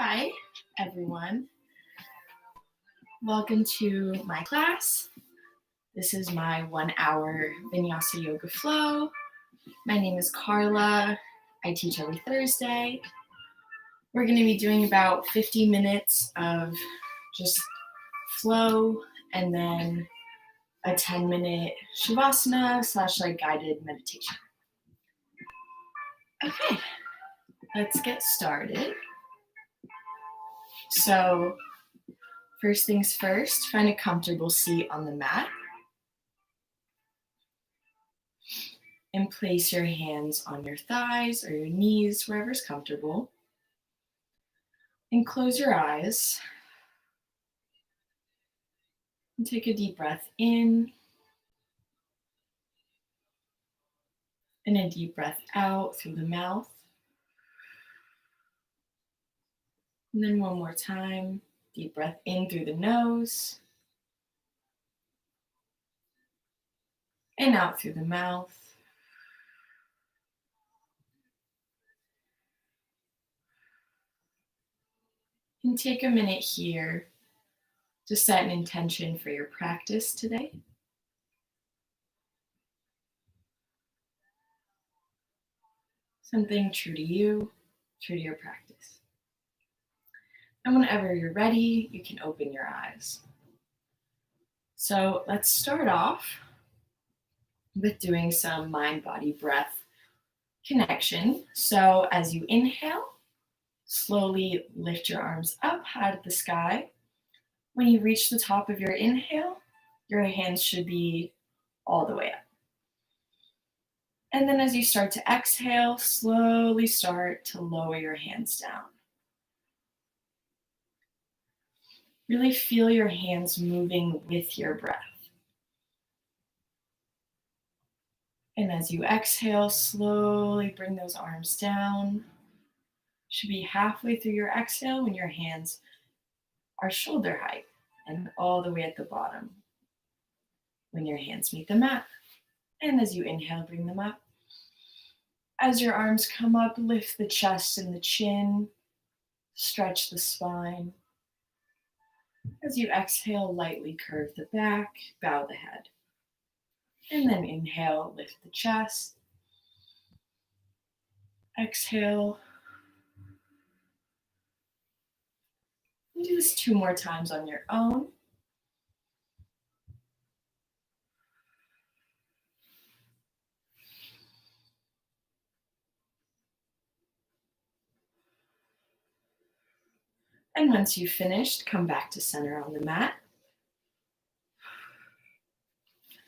Hi, everyone. Welcome to my class. This is my 1-hour Vinyasa yoga flow. My name is Carla. I teach every Thursday. We're going to be doing about 50 minutes of just flow and then a 10-minute shavasana / guided meditation. Okay, let's get started. So, first things first, find a comfortable seat on the mat and place your hands on your thighs or your knees, wherever's comfortable. And close your eyes. And take a deep breath in and a deep breath out through the mouth. And then one more time, deep breath in through the nose and out through the mouth. And take a minute here to set an intention for your practice today. Something true to you, true to your practice. And whenever you're ready, you can open your eyes. So let's start off with doing some mind-body breath connection. So as you inhale, slowly lift your arms up high to the sky. When you reach the top of your inhale, your hands should be all the way up. And then as you start to exhale, slowly start to lower your hands down. Really feel your hands moving with your breath. And as you exhale, slowly bring those arms down. Should be halfway through your exhale when your hands are shoulder height and all the way at the bottom when your hands meet the mat. And as you inhale, bring them up. As your arms come up, lift the chest and the chin, stretch the spine. As you exhale, lightly curve the back, bow the head. And then inhale, lift the chest. Exhale. And do this 2 more times on your own. And once you've finished, come back to center on the mat.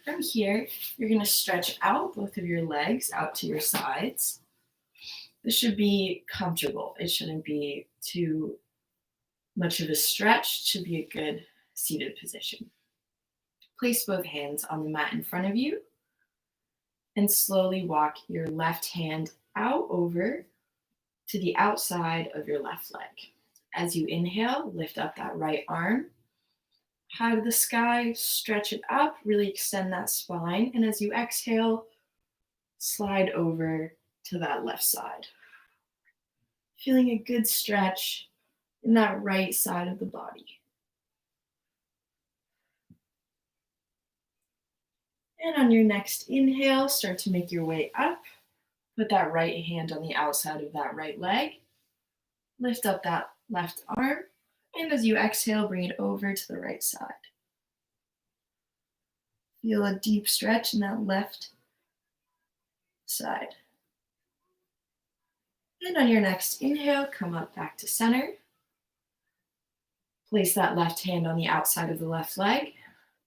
From here, you're going to stretch out both of your legs out to your sides. This should be comfortable. It shouldn't be too much of a stretch. It should be a good seated position. Place both hands on the mat in front of you and slowly walk your left hand out over to the outside of your left leg. As you inhale, lift up that right arm high to the sky, stretch it up, really extend that spine. And as you exhale, slide over to that left side. Feeling a good stretch in that right side of the body. And on your next inhale, start to make your way up. Put that right hand on the outside of that right leg. Lift up that left arm. And as you exhale, bring it over to the right side. Feel a deep stretch in that left side. And on your next inhale, come up back to center. Place that left hand on the outside of the left leg.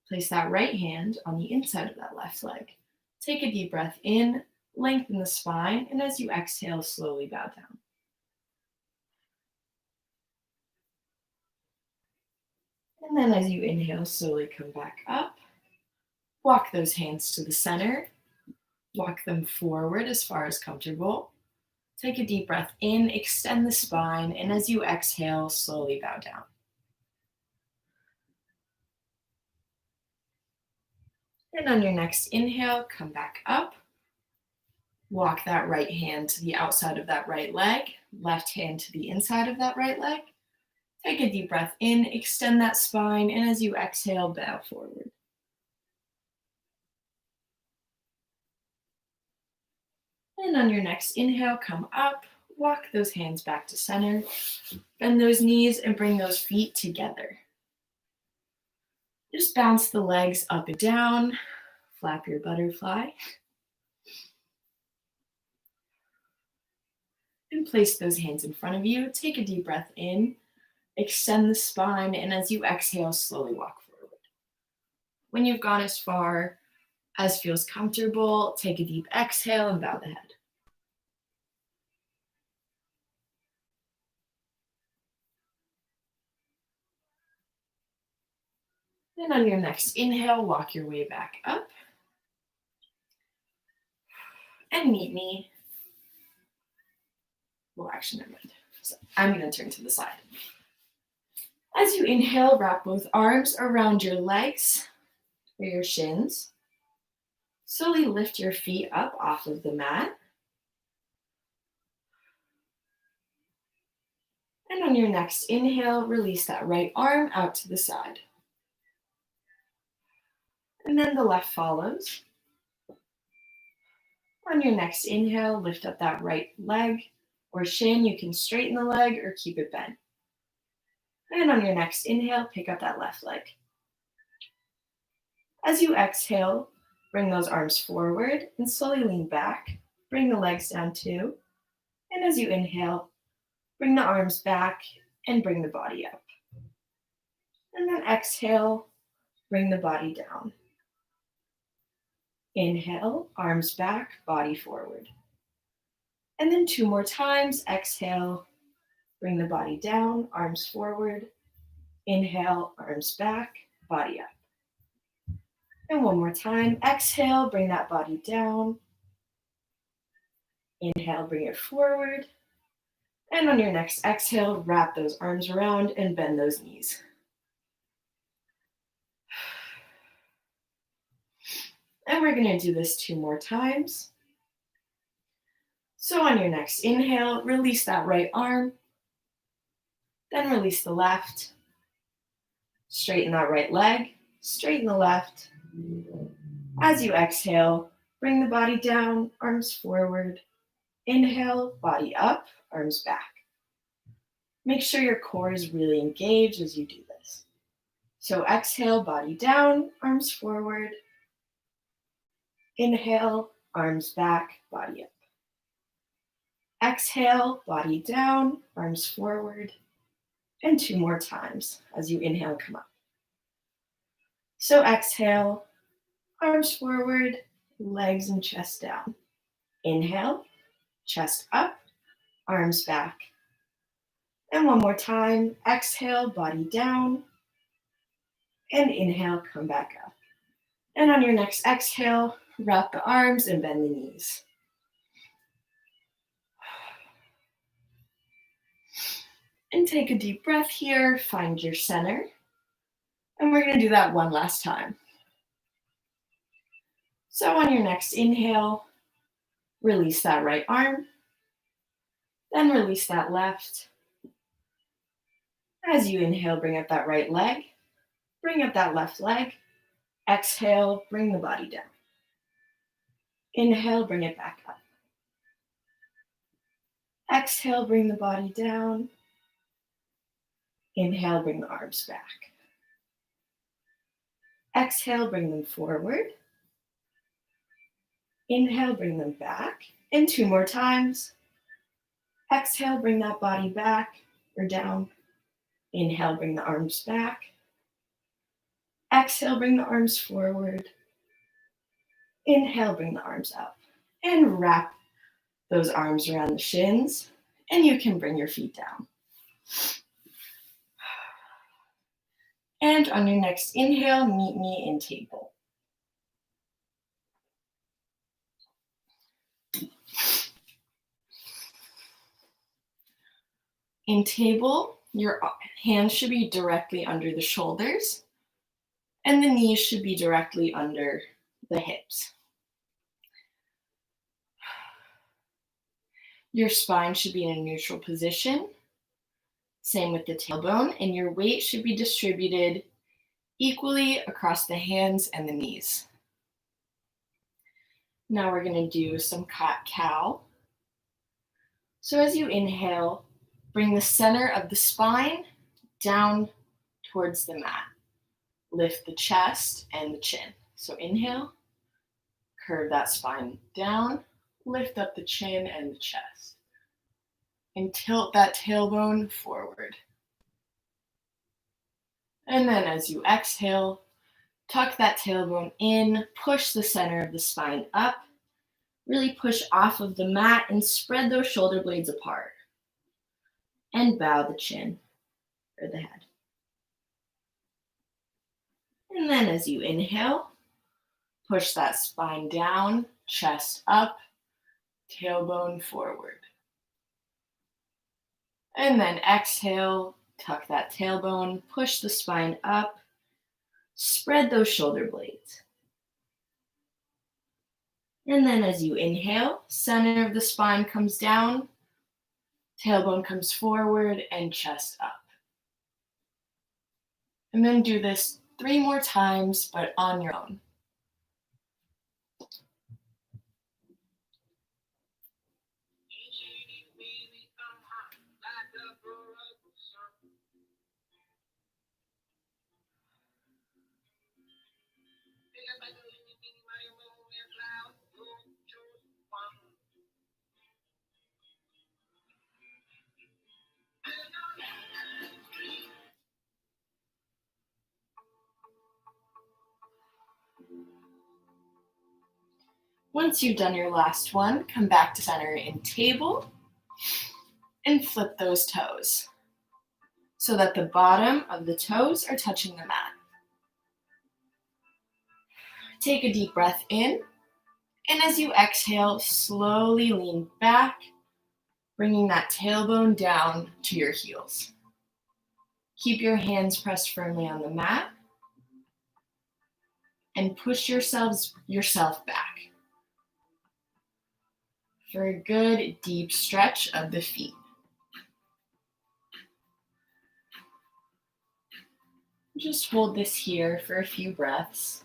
Place that right hand on the inside of that left leg. Take a deep breath in, lengthen the spine, and as you exhale, slowly bow down. And then as you inhale, slowly come back up. Walk those hands to the center. Walk them forward as far as comfortable. Take a deep breath in, extend the spine, and as you exhale, slowly bow down. And on your next inhale, come back up. Walk that right hand to the outside of that right leg, left hand to the inside of that right leg. Take a deep breath in, extend that spine, and as you exhale, bow forward. And on your next inhale, come up, walk those hands back to center, bend those knees and bring those feet together. Just bounce the legs up and down, flap your butterfly, and place those hands in front of you. Take a deep breath in, extend the spine, and as you exhale, slowly walk forward. When you've gone as far as feels comfortable, take a deep exhale and bow the head. Then on your next inhale, walk your way back up. And meet me. Well, actually, never mind. So I'm going to turn to the side. As you inhale, wrap both arms around your legs or your shins. Slowly lift your feet up off of the mat. And on your next inhale, release that right arm out to the side. And then the left follows. On your next inhale, lift up that right leg or shin. You can straighten the leg or keep it bent. And on your next inhale, pick up that left leg. As you exhale, bring those arms forward and slowly lean back. Bring the legs down too. And as you inhale, bring the arms back and bring the body up. And then exhale, bring the body down. Inhale, arms back, body forward. And then 2 more times. Exhale, bring the body down, arms forward. Inhale, arms back, body up. And 1 more time. Exhale, bring that body down. Inhale, bring it forward. And on your next exhale, wrap those arms around and bend those knees. And we're going to do this 2 more times. So on your next inhale, release that right arm. Then release the left. Straighten that right leg. Straighten the left. As you exhale, bring the body down, arms forward. Inhale, body up, arms back. Make sure your core is really engaged as you do this. So exhale, body down, arms forward. Inhale, arms back, body up. Exhale, body down, arms forward. And 2 more times as you inhale, come up. So exhale, arms forward, legs and chest down. Inhale, chest up, arms back. And 1 more time. Exhale, body down. And inhale, come back up. And on your next exhale, wrap the arms and bend the knees. And take a deep breath here. Find your center. And we're going to do that 1 last time. So on your next inhale, release that right arm. Then release that left. As you inhale, bring up that right leg. Bring up that left leg. Exhale, bring the body down. Inhale, bring it back up. Exhale, bring the body down. Inhale, bring the arms back. Exhale, bring them forward. Inhale, bring them back. And 2 more times. Exhale, bring that body back or down. Inhale, bring the arms back. Exhale, bring the arms forward. Inhale, bring the arms up. And wrap those arms around the shins. And you can bring your feet down. And on your next inhale, meet me in table. In table, your hands should be directly under the shoulders, and the knees should be directly under the hips. Your spine should be in a neutral position. Same with the tailbone, and your weight should be distributed equally across the hands and the knees. Now we're going to do some cat-cow. So as you inhale, bring the center of the spine down towards the mat. Lift the chest and the chin. So inhale, curve that spine down, lift up the chin and the chest, and tilt that tailbone forward. And then as you exhale, tuck that tailbone in, push the center of the spine up, really push off of the mat and spread those shoulder blades apart. And bow the chin or the head. And then as you inhale, push that spine down, chest up, tailbone forward. And then exhale, tuck that tailbone, push the spine up, spread those shoulder blades. And then as you inhale, center of the spine comes down, tailbone comes forward, and chest up. And then do this 3 more times, but on your own. Once you've done your last one, come back to center in table and flip those toes so that the bottom of the toes are touching the mat. Take a deep breath in, and as you exhale, slowly lean back, bringing that tailbone down to your heels. Keep your hands pressed firmly on the mat and push yourself back for a good deep stretch of the feet. Just hold this here for a few breaths.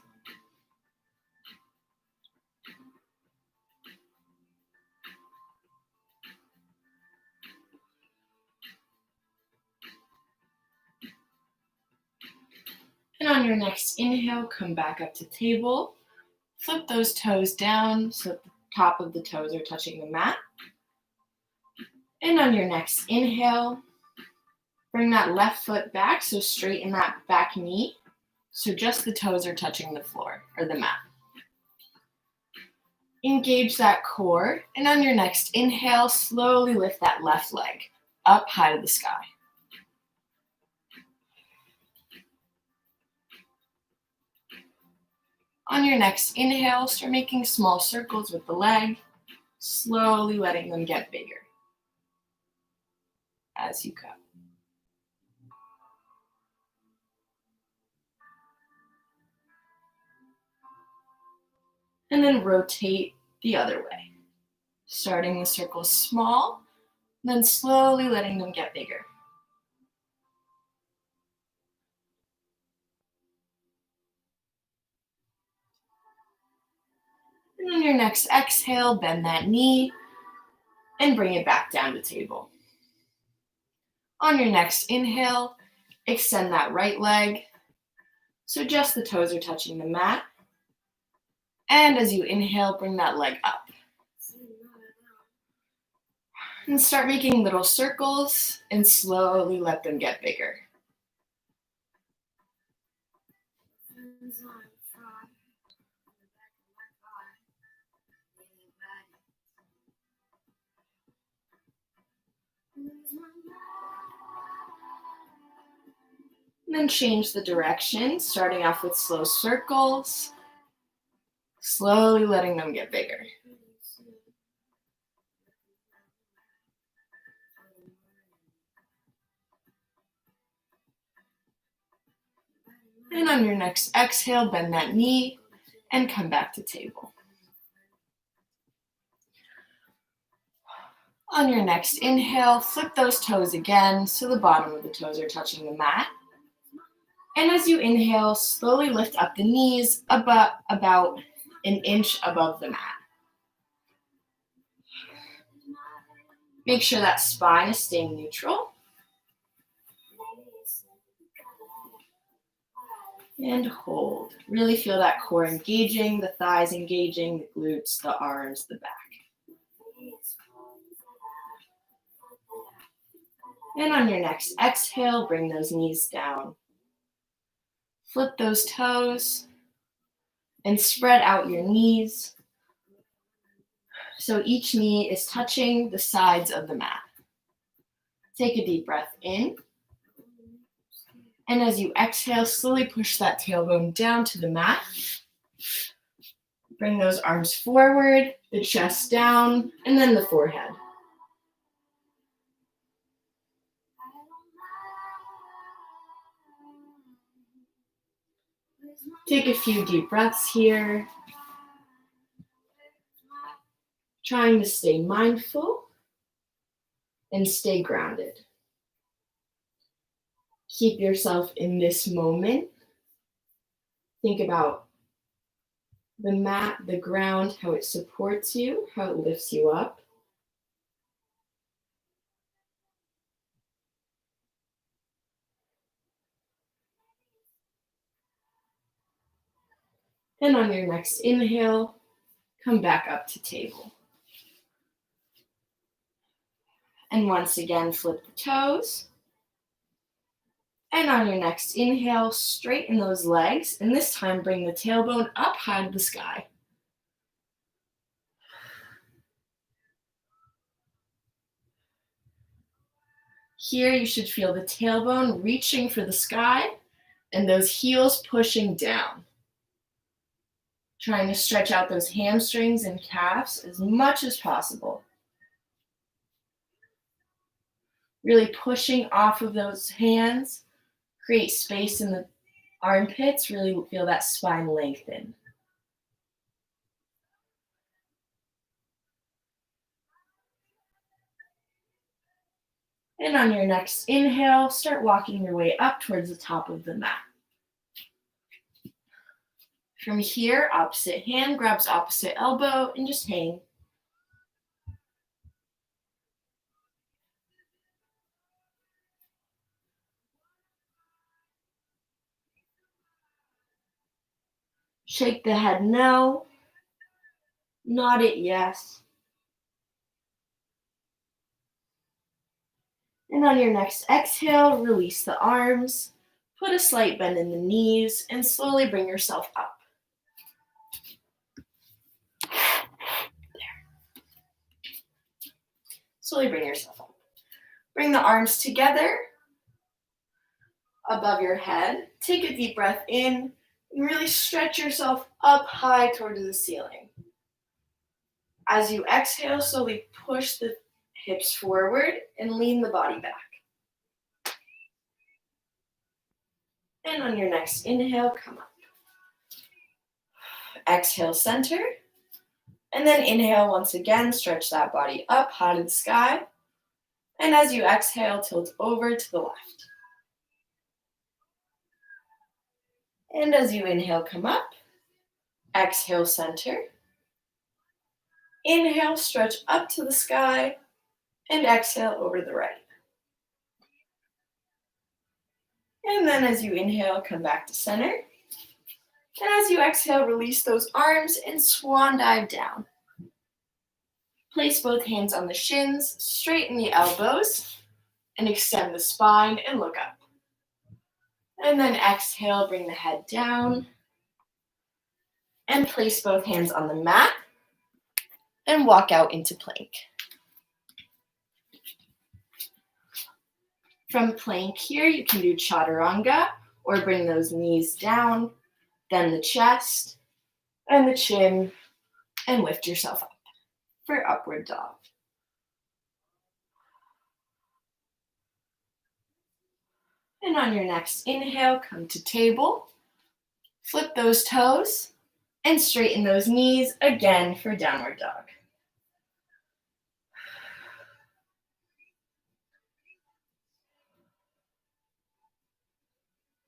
And on your next inhale, come back up to table. Flip those toes down so the top of the toes are touching the mat. And on your next inhale, bring that left foot back, so straighten that back knee, so just the toes are touching the floor or the mat. Engage that core, and on your next inhale, slowly lift that left leg up high to the sky. On your next inhale, start making small circles with the leg, slowly letting them get bigger as you go. And then rotate the other way, starting the circles small, then slowly letting them get bigger. And on your next exhale, bend that knee and bring it back down to table. On your next inhale, extend that right leg, so just the toes are touching the mat. And as you inhale, bring that leg up. And start making little circles and slowly let them get bigger. And then change the direction, starting off with slow circles, slowly letting them get bigger. And on your next exhale, bend that knee and come back to table. On your next inhale, flip those toes again so the bottom of the toes are touching the mat. And as you inhale, slowly lift up the knees about an inch above the mat. Make sure that spine is staying neutral. And hold. Really feel that core engaging, the thighs engaging, the glutes, the arms, the back. And on your next exhale, bring those knees down. Flip those toes and spread out your knees. So each knee is touching the sides of the mat. Take a deep breath in. And as you exhale, slowly push that tailbone down to the mat. Bring those arms forward, the chest down, and then the forehead. Take a few deep breaths here. Trying to stay mindful and stay grounded. Keep yourself in this moment. Think about the mat, the ground, how it supports you, how it lifts you up. And on your next inhale, come back up to table. And once again, flip the toes. And on your next inhale, straighten those legs. And this time, bring the tailbone up high to the sky. Here, you should feel the tailbone reaching for the sky and those heels pushing down. Trying to stretch out those hamstrings and calves as much as possible. Really pushing off of those hands. Create space in the armpits. Really feel that spine lengthen. And on your next inhale, start walking your way up towards the top of the mat. From here, opposite hand grabs opposite elbow and just hang. Shake the head no. Nod it yes. And on your next exhale, release the arms. Put a slight bend in the knees and slowly bring yourself up. Slowly bring yourself up. Bring the arms together above your head. Take a deep breath in and really stretch yourself up high towards the ceiling. As you exhale, slowly push the hips forward and lean the body back. And on your next inhale, come up. Exhale, center. And then inhale once again, stretch that body up high to the sky. And as you exhale, tilt over to the left. And as you inhale, come up. Exhale, center. Inhale, stretch up to the sky. And exhale over to the right. And then as you inhale, come back to center. And as you exhale, release those arms and swan dive down. Place both hands on the shins, straighten the elbows, and extend the spine and look up. And then exhale, bring the head down. And place both hands on the mat and walk out into plank. From plank here, you can do chaturanga or bring those knees down, then the chest and the chin, and lift yourself up for upward dog. And on your next inhale, come to table. Flip those toes and straighten those knees again for downward dog.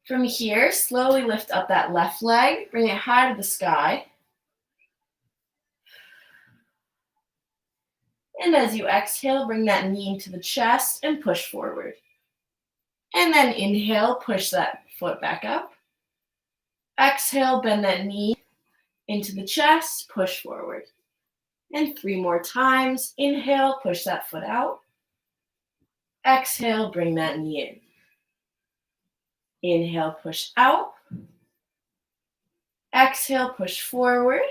From here, slowly lift up that left leg, bring it high to the sky. And as you exhale, bring that knee into the chest and push forward. And then inhale, push that foot back up. Exhale, bend that knee into the chest, push forward. And 3 more times. Inhale, push that foot out. Exhale, bring that knee in. Inhale, push out. Exhale, push forward.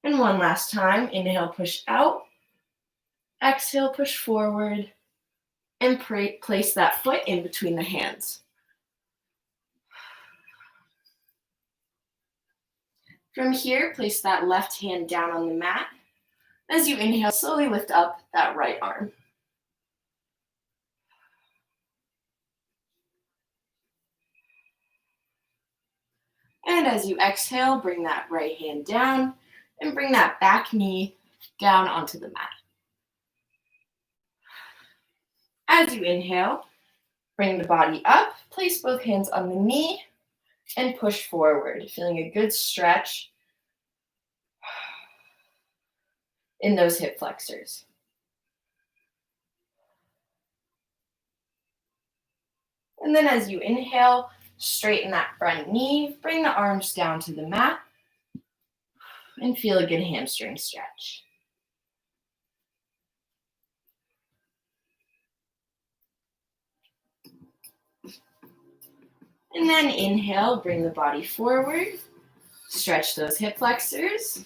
And one last time. Inhale, push out. Exhale, push forward. And place that foot in between the hands. From here, place that left hand down on the mat. As you inhale, slowly lift up that right arm. And as you exhale, bring that right hand down and bring that back knee down onto the mat. As you inhale, bring the body up, place both hands on the knee, and push forward, feeling a good stretch in those hip flexors. And then as you inhale, straighten that front knee, bring the arms down to the mat, and feel a good hamstring stretch. And then inhale, bring the body forward, stretch those hip flexors.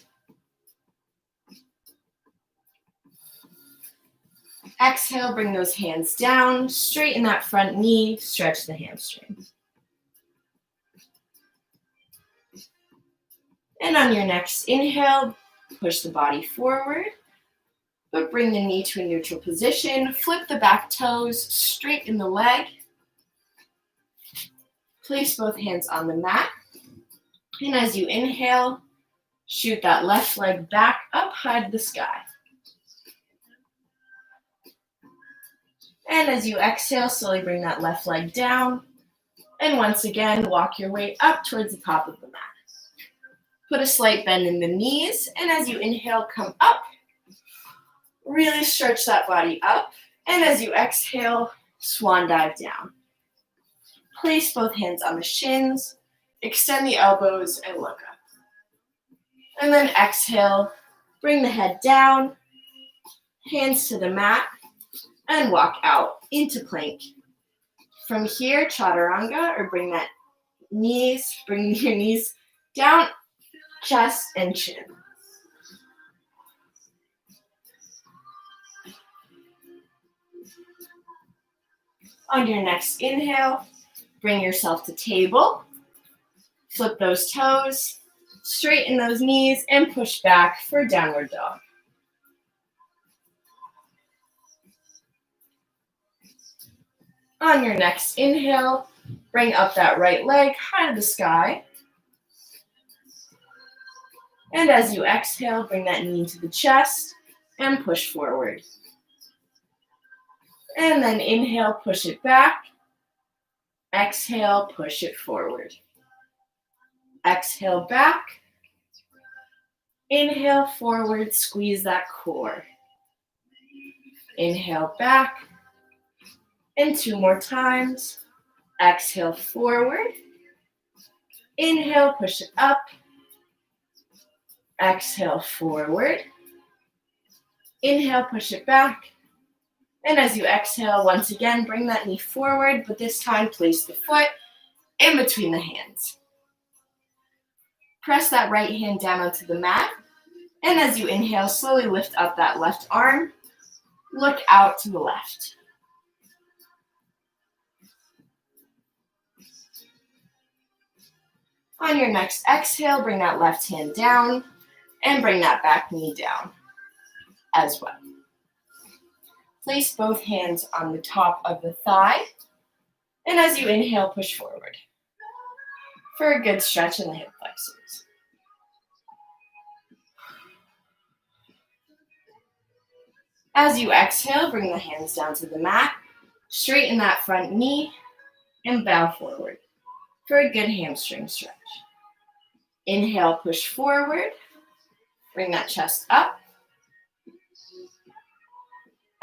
Exhale, bring those hands down, straighten that front knee, stretch the hamstrings. And on your next inhale, push the body forward, but bring the knee to a neutral position, flip the back toes, straighten the leg. Place both hands on the mat. And as you inhale, shoot that left leg back up high to the sky. And as you exhale, slowly bring that left leg down. And once again, walk your way up towards the top of the mat. Put a slight bend in the knees. And as you inhale, come up. Really stretch that body up. And as you exhale, swan dive down. Place both hands on the shins, extend the elbows, and look up. And then exhale, bring the head down, hands to the mat, and walk out into plank. From here, chaturanga, or bring your knees down, chest and chin. On your next inhale, bring yourself to table, flip those toes, straighten those knees, and push back for downward dog. On your next inhale, bring up that right leg high to the sky. And as you exhale, bring that knee to the chest and push forward. And then inhale, push it back. Exhale, push it forward. Exhale back. Inhale forward, squeeze that core. Inhale back. And 2 more times. Exhale forward. Inhale, push it up. Exhale forward. Inhale, push it back. And as you exhale, once again, bring that knee forward, but this time place the foot in between the hands. Press that right hand down onto the mat. And as you inhale, slowly lift up that left arm. Look out to the left. On your next exhale, bring that left hand down and bring that back knee down as well. Place both hands on the top of the thigh. And as you inhale, push forward for a good stretch in the hip flexors. As you exhale, bring the hands down to the mat. Straighten that front knee. and bow forward for a good hamstring stretch. Inhale, push forward. Bring that chest up.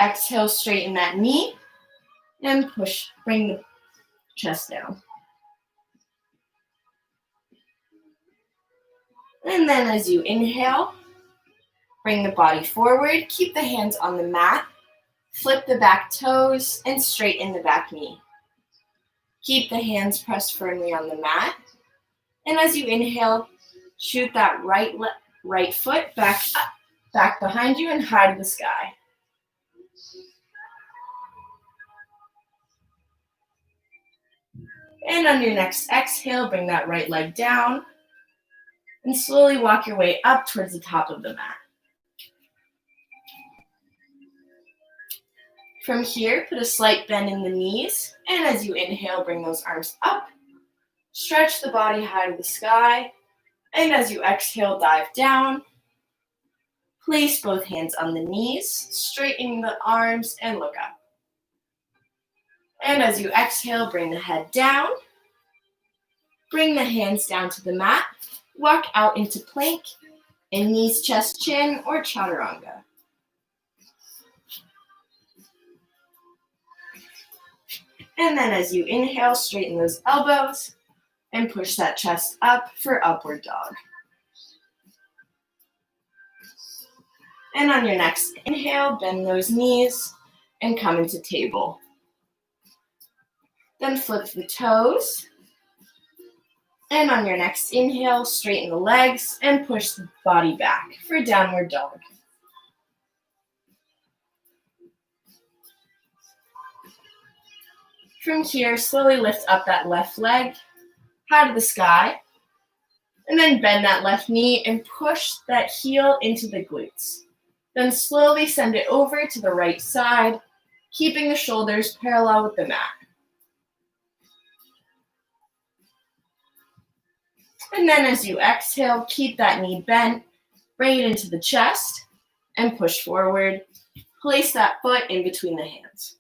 Exhale, straighten that knee and push, bring the chest down. And then as you inhale, bring the body forward. Keep the hands on the mat. Flip the back toes and straighten the back knee. Keep the hands pressed firmly on the mat. And as you inhale, shoot that right foot back up, back behind you and high to the sky. And on your next exhale, bring that right leg down and slowly walk your way up towards the top of the mat. From here, put a slight bend in the knees, and as you inhale, bring those arms up. Stretch the body high to the sky, and as you exhale, dive down. Place both hands on the knees, straighten the arms, and look up. And as you exhale, bring the head down. Bring the hands down to the mat. Walk out into plank, and knees, chest, chin, or chaturanga. And then as you inhale, straighten those elbows and push that chest up for upward dog. And on your next inhale, bend those knees and come into table. Then flip the toes. And on your next inhale, straighten the legs and push the body back for downward dog. From here, slowly lift up that left leg, high to the sky, and then bend that left knee and push that heel into the glutes. Then slowly send it over to the right side, keeping the shoulders parallel with the mat. And then as you exhale, keep that knee bent, bring it into the chest, and push forward. Place that foot in between the hands.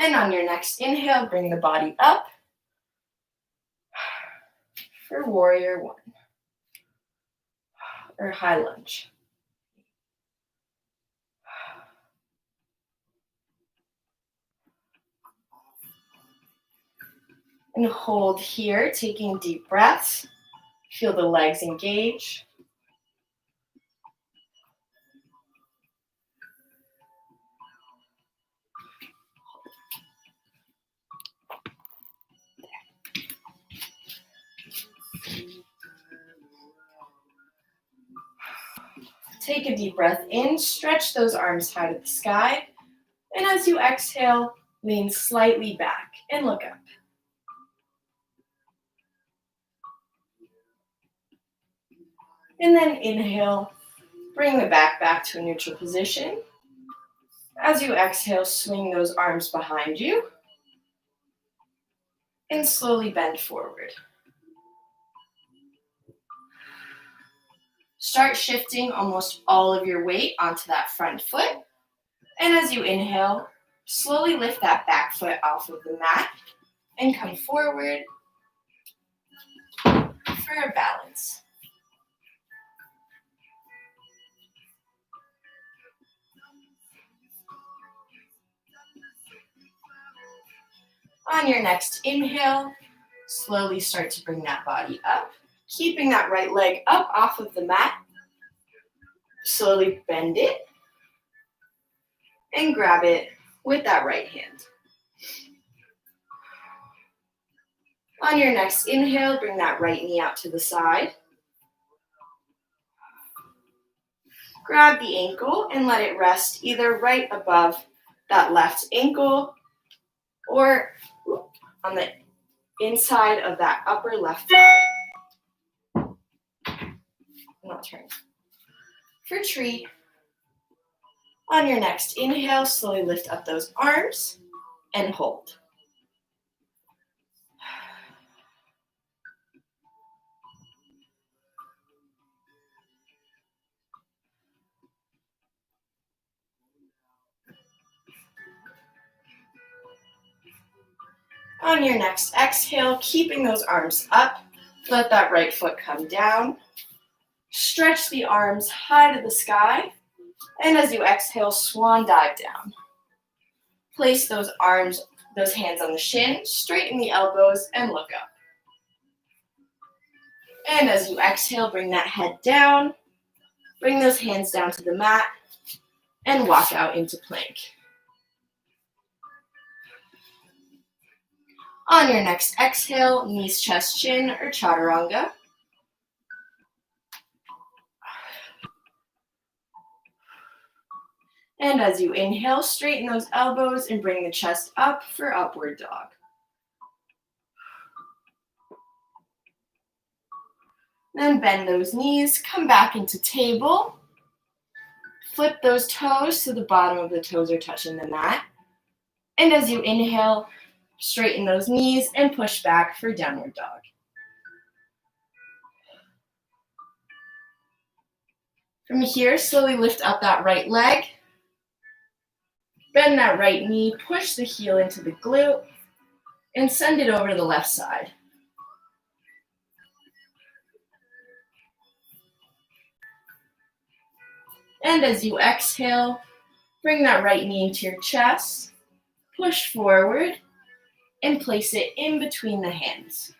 And on your next inhale, bring the body up for warrior one, or high lunge. And hold here, taking deep breaths. Feel the legs engage. Take a deep breath in, stretch those arms high to the sky. And as you exhale, lean slightly back and look up. And then inhale, bring the back to a neutral position. As you exhale, swing those arms behind you and slowly bend forward. Start shifting almost all of your weight onto that front foot. And as you inhale, slowly lift that back foot off of the mat and come forward for a balance. On your next inhale, slowly start to bring that body up, keeping that right leg up off of the mat. Slowly bend it and grab it with that right hand. On your next inhale, bring that right knee out to the side. Grab the ankle and let it rest either right above that left ankle or on the inside of that upper left thigh. And I'll turn. For tree. On your next inhale, slowly lift up those arms and hold. On your next exhale, keeping those arms up, let that right foot come down. Stretch the arms high to the sky, and as you exhale, swan dive down. Place those hands on the shin, straighten the elbows, and look up. And as you exhale, bring that head down, bring those hands down to the mat, and walk out into plank. On your next exhale, knees, chest, chin, or chaturanga. And as you inhale, straighten those elbows and bring the chest up for upward dog. Then bend those knees, come back into table. Flip those toes so the bottom of the toes are touching the mat. And as you inhale, straighten those knees and push back for downward dog. From here, slowly lift up that right leg. Bend that right knee, push the heel into the glute, and send it over to the left side. And as you exhale, bring that right knee into your chest, push forward, and place it in between the hands.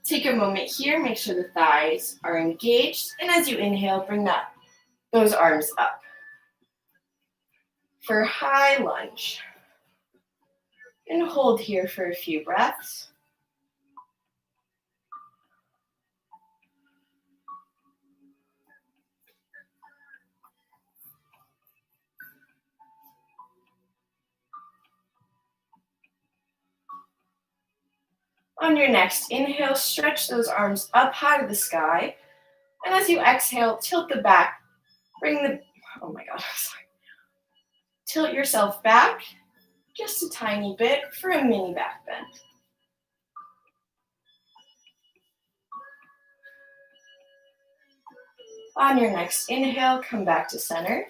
Take a moment here, make sure the thighs are engaged, and as you inhale, bring those arms up for high lunge. And hold here for a few breaths. On your next inhale, stretch those arms up high to the sky. And as you exhale, tilt the back. Tilt yourself back just a tiny bit for a mini back bend. On your next inhale, come back to center.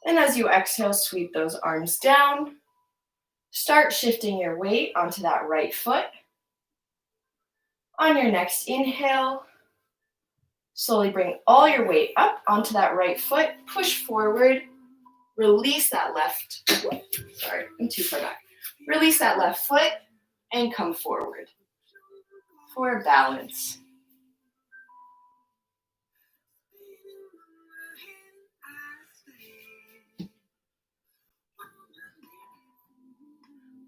And as you exhale, sweep those arms down. Start shifting your weight onto that right foot. On your next inhale, slowly bring all your weight up onto that right foot. Push forward. Release that left foot. Sorry, I'm too far back. Release that left foot and come forward for balance.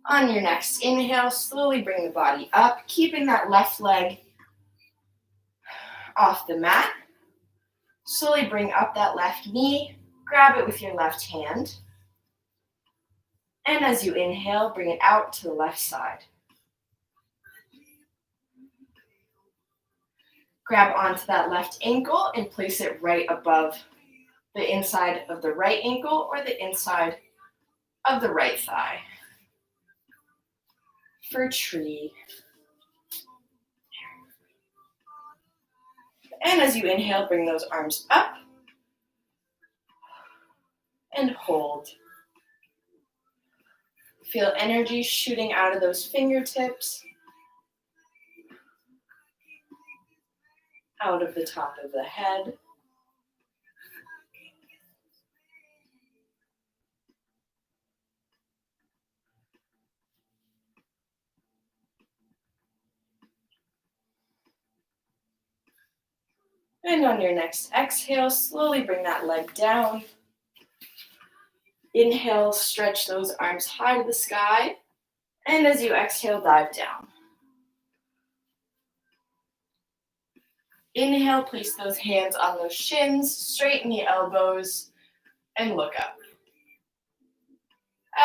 On your next inhale, slowly bring the body up, keeping that left leg off the mat. Slowly bring up that left knee, grab it with your left hand. And as you inhale, bring it out to the left side. Grab onto that left ankle and place it right above the inside of the right ankle or the inside of the right thigh. For tree. And as you inhale, bring those arms up and hold. Feel energy shooting out of those fingertips, out of the top of the head. And on your next exhale, slowly bring that leg down. Inhale, stretch those arms high to the sky. And as you exhale, dive down. Inhale, place those hands on those shins, straighten the elbows, and look up.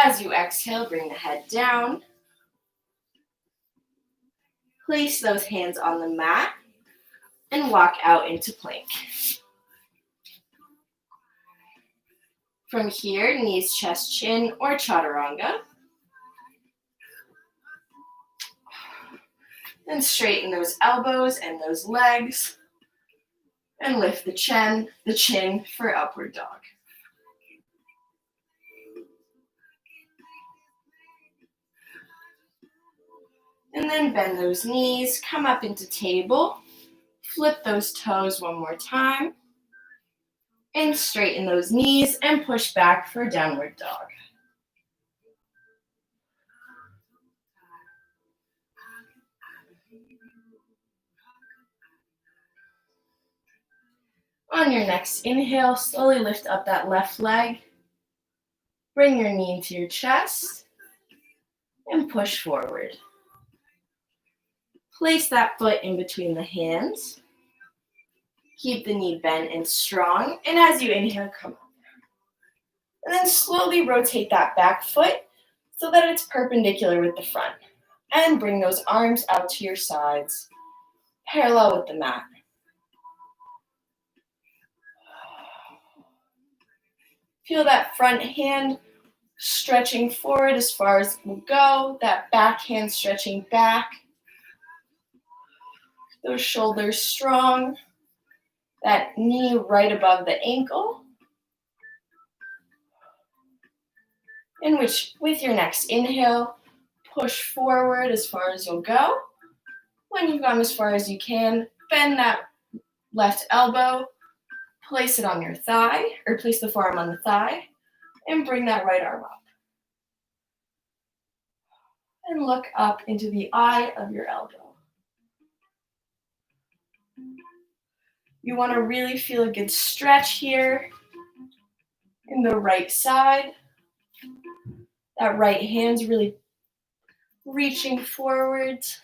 As you exhale, bring the head down. Place those hands on the mat and walk out into plank. From here, knees, chest, chin, or chaturanga. Then straighten those elbows and those legs. And lift the chin for upward dog. And then bend those knees, come up into table, flip those toes one more time, and straighten those knees and push back for downward dog. On your next inhale, slowly lift up that left leg, bring your knee into your chest, and push forward. Place that foot in between the hands. Keep the knee bent and strong, and as you inhale, come up. And then slowly rotate that back foot so that it's perpendicular with the front. And bring those arms out to your sides, parallel with the mat. Feel that front hand stretching forward as far as it will go, that back hand stretching back. Those shoulders strong, that knee right above the ankle. And with your next inhale, push forward as far as you'll go. When you've gone as far as you can, bend that left elbow, place it on your thigh, or place the forearm on the thigh, and bring that right arm up. And look up into the eye of your elbow. You want to really feel a good stretch here in the right side. That right hand's really reaching forwards.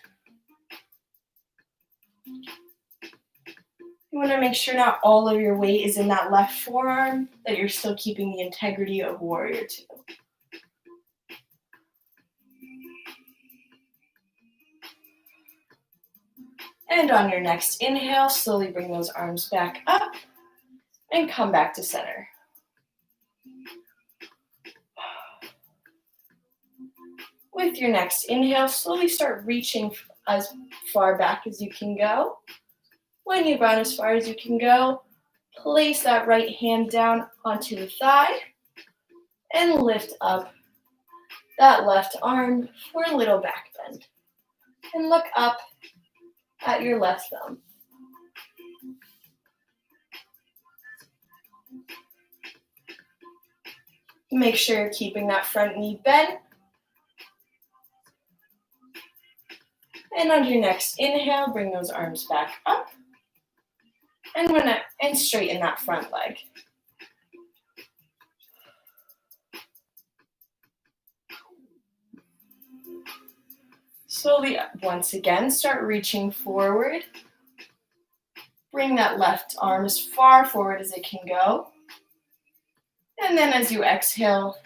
You want to make sure not all of your weight is in that left forearm, that you're still keeping the integrity of warrior two. And on your next inhale, slowly bring those arms back up and come back to center. With your next inhale, slowly start reaching as far back as you can go. When you've gone as far as you can go, place that right hand down onto the thigh and lift up that left arm for a little back bend. And look up at your left thumb. Make sure you're keeping that front knee bent. And on your next inhale, bring those arms back up. And straighten that front leg. Slowly, once again, start reaching forward. Bring that left arm as far forward as it can go. And then as you exhale,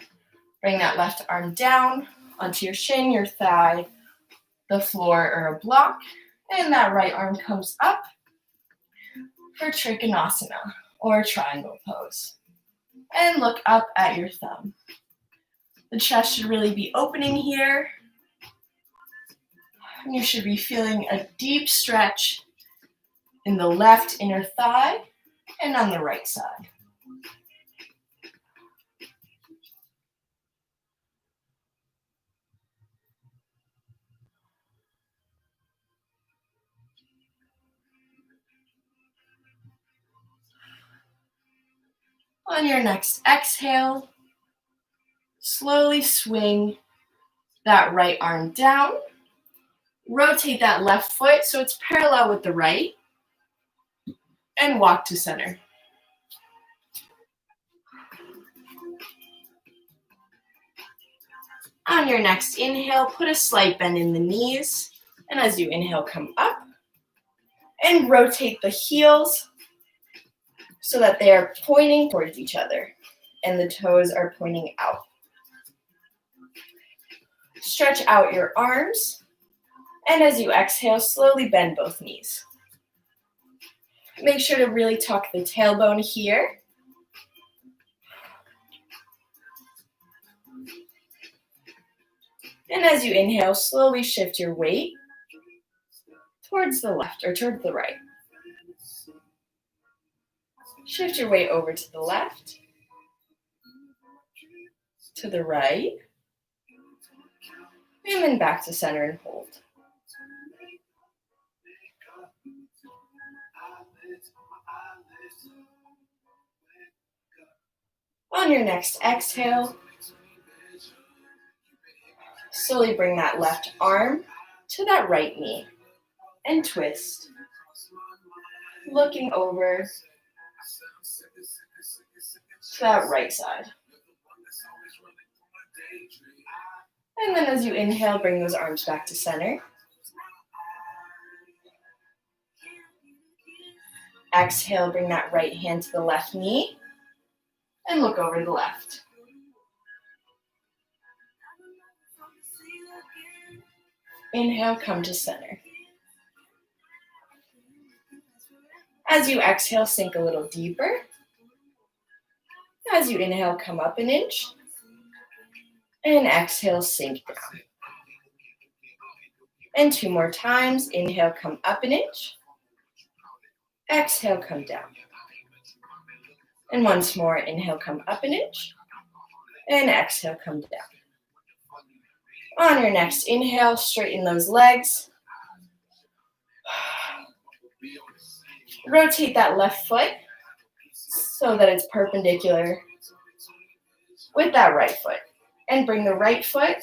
bring that left arm down onto your shin, your thigh, the floor, or a block. And that right arm comes up for Trikonasana, or triangle pose. And look up at your thumb. The chest should really be opening here. And you should be feeling a deep stretch in the left inner thigh and on the right side. On your next exhale, slowly swing that right arm down. Rotate that left foot so it's parallel with the right. And walk to center. On your next inhale, put a slight bend in the knees. And as you inhale, come up. And rotate the heels so that they are pointing towards each other and the toes are pointing out. Stretch out your arms, and as you exhale, slowly bend both knees. Make sure to really tuck the tailbone here. And as you inhale, slowly shift your weight towards the left or towards the right. Shift your weight over to the left, to the right, and then back to center and hold. On your next exhale, slowly bring that left arm to that right knee and twist, looking over to that right side. And then as you inhale, bring those arms back to center. Exhale, bring that right hand to the left knee and look over to the left. Inhale, come to center. As you exhale, sink a little deeper. As you inhale, come up an inch. And exhale, sink down. And 2 more times. Inhale, come up an inch. Exhale, come down. And once more, inhale, come up an inch. And exhale, come down. On your next inhale, straighten those legs. Rotate that left foot so that it's perpendicular with that right foot. And bring the right foot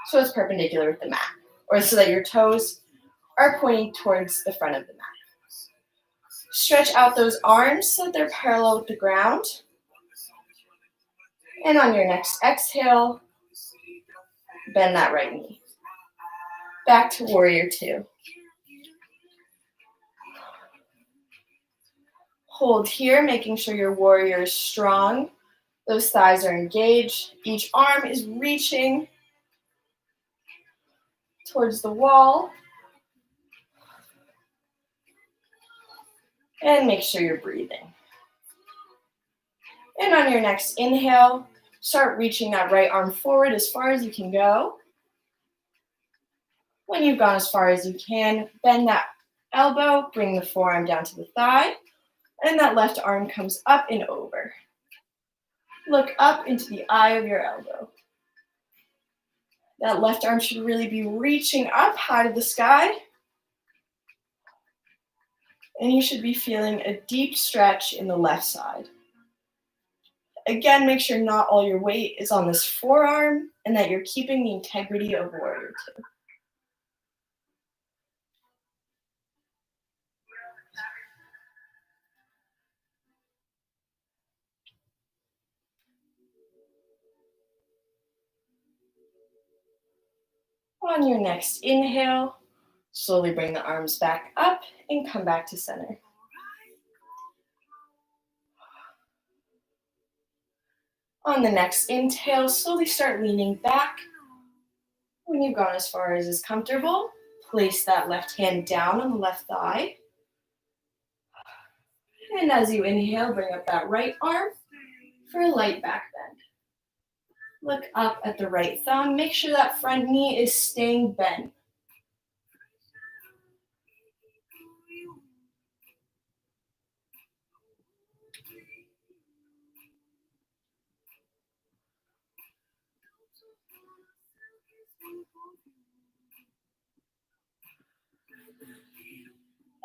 so it's perpendicular with the mat, or so that your toes are pointing towards the front of the mat. Stretch out those arms so that they're parallel with the ground. And on your next exhale, bend that right knee. Back to warrior 2. Hold here, making sure your warrior is strong. Those thighs are engaged. Each arm is reaching towards the wall. And make sure you're breathing. And on your next inhale, start reaching that right arm forward as far as you can go. When you've gone as far as you can, bend that elbow, bring the forearm down to the thigh, and that left arm comes up and over. Look up into the eye of your elbow. That left arm should really be reaching up high to the sky. And you should be feeling a deep stretch in the left side. Again, make sure not all your weight is on this forearm and that you're keeping the integrity of warrior 2. On your next inhale, slowly bring the arms back up and come back to center. On the next inhale, slowly start leaning back. When you've gone as far as is comfortable, place that left hand down on the left thigh. And as you inhale, bring up that right arm for a light back bend. Look up at the right thumb. Make sure that front knee is staying bent.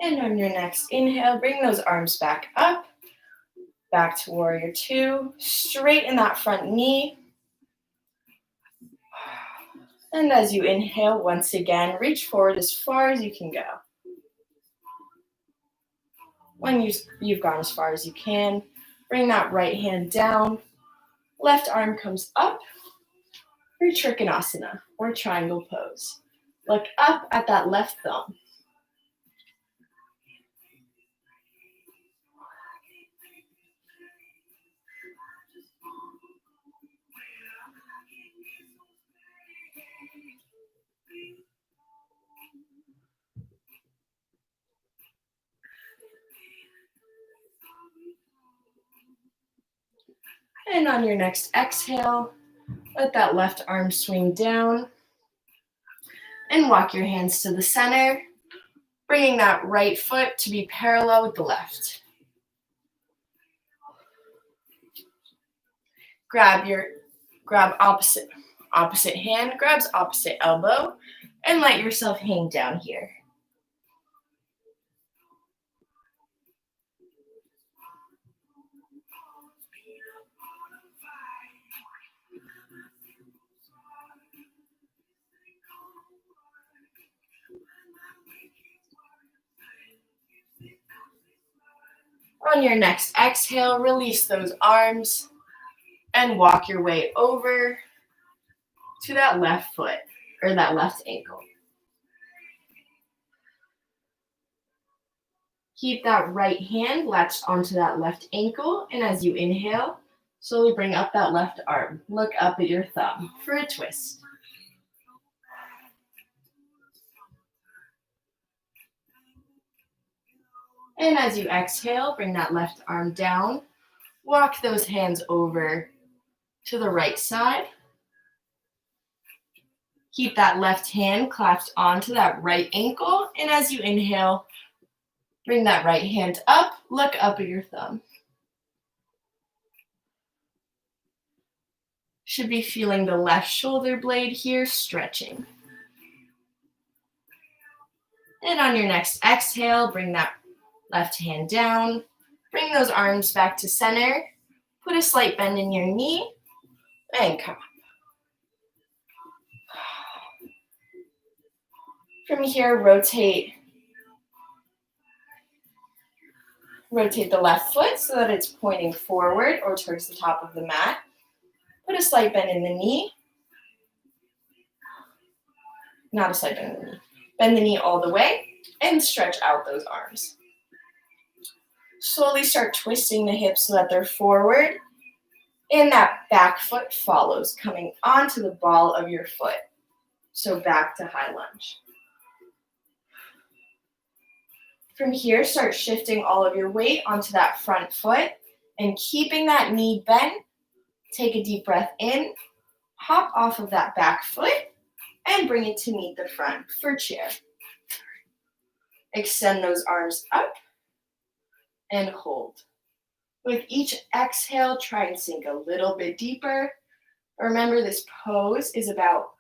And on your next inhale, bring those arms back up, back to warrior 2. Straighten that front knee. And as you inhale, once again, reach forward as far as you can go. When you've gone as far as you can, bring that right hand down. Left arm comes up for Trikonasana, or triangle pose. Look up at that left thumb. And on your next exhale, let that left arm swing down and walk your hands to the center, bringing that right foot to be parallel with the left. Grab opposite hand, grabs opposite elbow, and let yourself hang down here. On your next exhale, release those arms and walk your way over to that left foot or that left ankle. Keep that right hand latched onto that left ankle, and as you inhale, slowly bring up that left arm. Look up at your thumb for a twist. And as you exhale, bring that left arm down. Walk those hands over to the right side. Keep that left hand clasped onto that right ankle, and as you inhale, bring that right hand up. Look up at your thumb. Should be feeling the left shoulder blade here stretching. And on your next exhale, bring that left hand down. Bring those arms back to center. Put a slight bend in your knee and come up. From here, rotate the left foot so that it's pointing forward or towards the top of the mat. Put a slight bend in the knee. Not a slight bend in the knee. Bend the knee all the way and stretch out those arms. Slowly start twisting the hips so that they're forward. And that back foot follows, coming onto the ball of your foot. So back to high lunge. From here, start shifting all of your weight onto that front foot and keeping that knee bent. Take a deep breath in, hop off of that back foot, and bring it to meet the front for chair. Extend those arms up and hold. With each exhale, try and sink a little bit deeper. Remember, this pose is about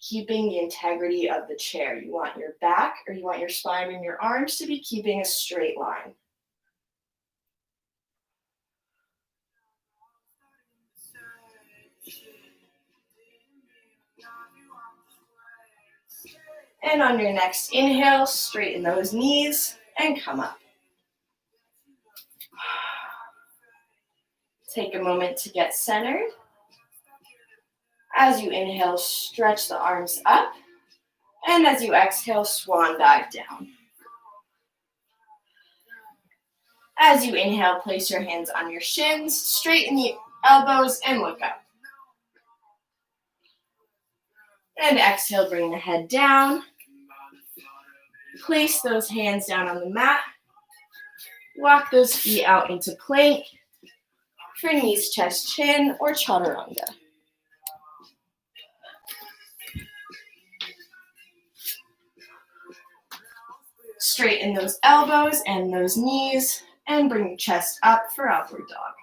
keeping the integrity of the chair. You want your back or you want your spine and your arms to be keeping a straight line. And on your next inhale, straighten those knees and come up. Take a moment to get centered. As you inhale, stretch the arms up. And as you exhale, swan dive down. As you inhale, place your hands on your shins, straighten the elbows, and look up. And exhale, bring the head down. Place those hands down on the mat. Walk those feet out into plank for knees, chest, chin, or chaturanga. Straighten those elbows and those knees, and bring the chest up for upward dog.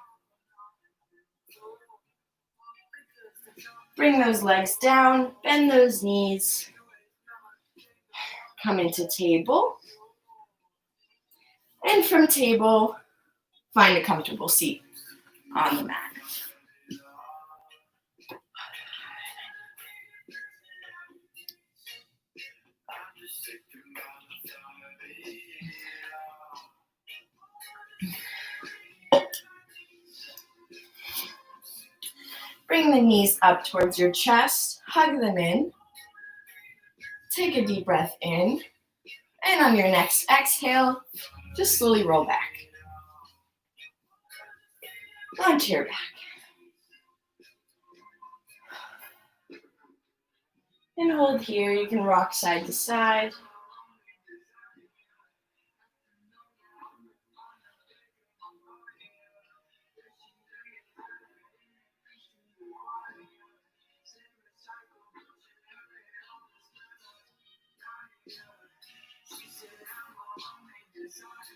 Bring those legs down, bend those knees. Come into table. And from table, find a comfortable seat on the mat. Bring the knees up towards your chest, hug them in. Take a deep breath in. And on your next exhale, just slowly roll back. Onto your back. And hold here. You can rock side to side.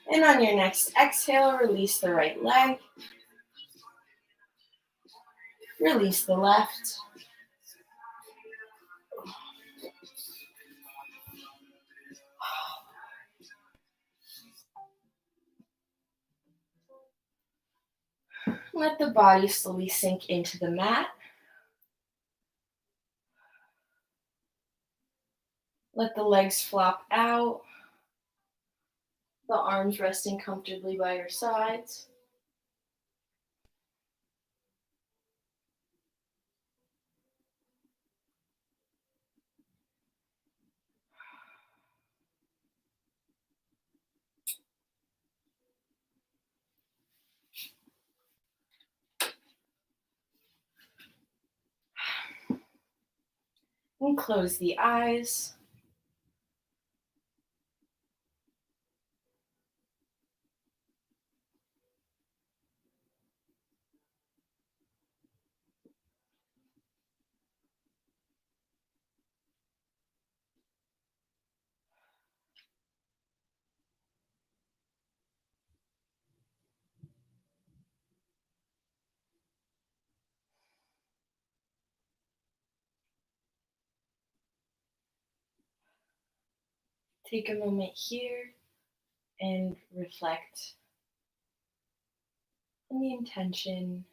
And on your next exhale, release the right leg. Release the left. Let the body slowly sink into the mat. Let the legs flop out. The arms resting comfortably by your sides. And close the eyes. Take a moment here and reflect on the intention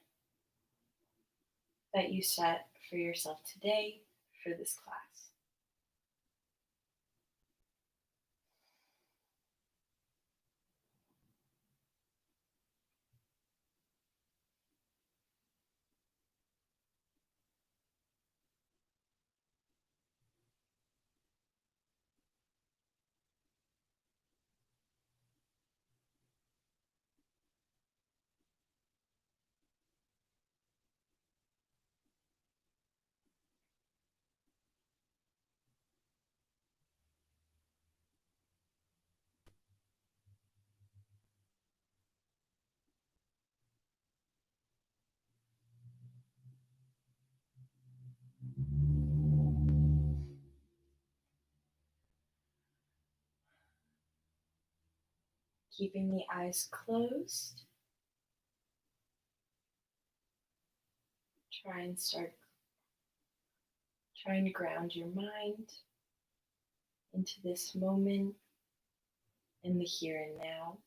that you set for yourself today for this class. Keeping the eyes closed, trying to ground your mind into this moment in the here and now.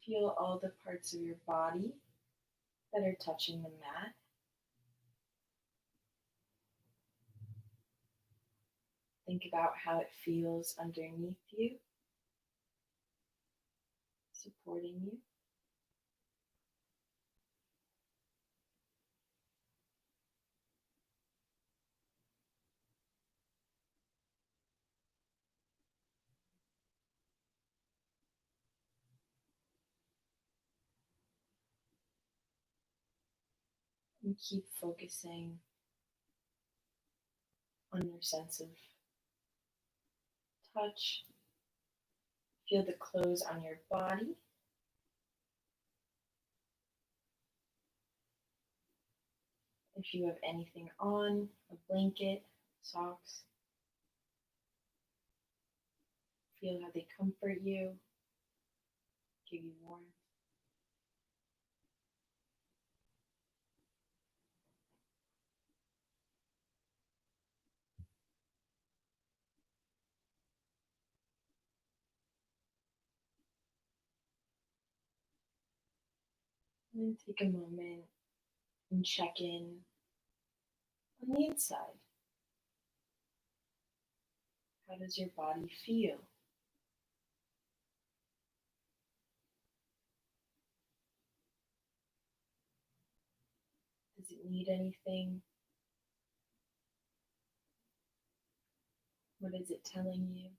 Feel all the parts of your body that are touching the mat. Think about how it feels underneath you, supporting you. And keep focusing on your sense of touch. Feel the clothes on your body. If you have anything on, a blanket, socks, feel how they comfort you, give you warmth. And then take a moment and check in on the inside. How does your body feel? Does it need anything? What is it telling you?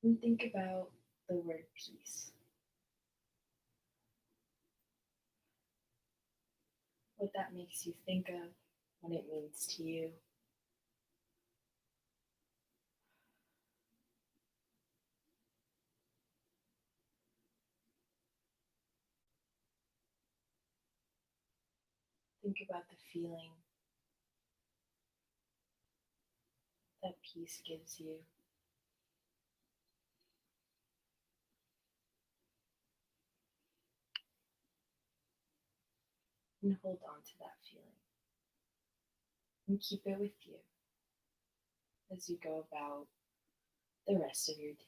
And think about the word peace. What that makes you think of, what it means to you. Think about the feeling that peace gives you. And hold on to that feeling. And keep it with you as you go about the rest of your day.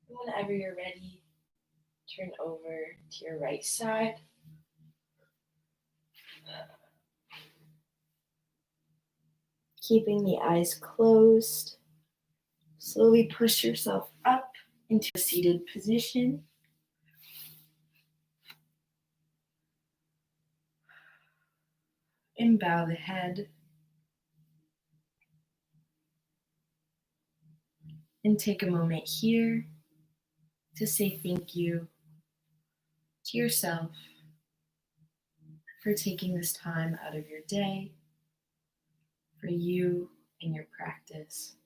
Whenever you're ready, turn over to your right side. Keeping the eyes closed, slowly push yourself up into a seated position. And bow the head. And take a moment here to say thank you to yourself for taking this time out of your day for you and your practice,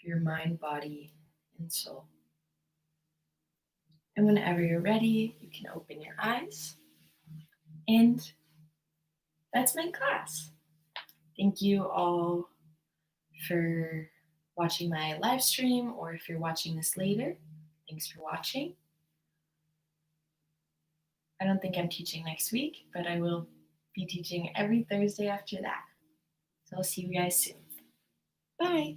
for your mind, body, and soul. And whenever you're ready, you can open your eyes. And that's my class. Thank you all for watching my live stream, or if you're watching this later, thanks for watching. I don't think I'm teaching next week, but I will be teaching every Thursday after that. So I'll see you guys soon. Bye.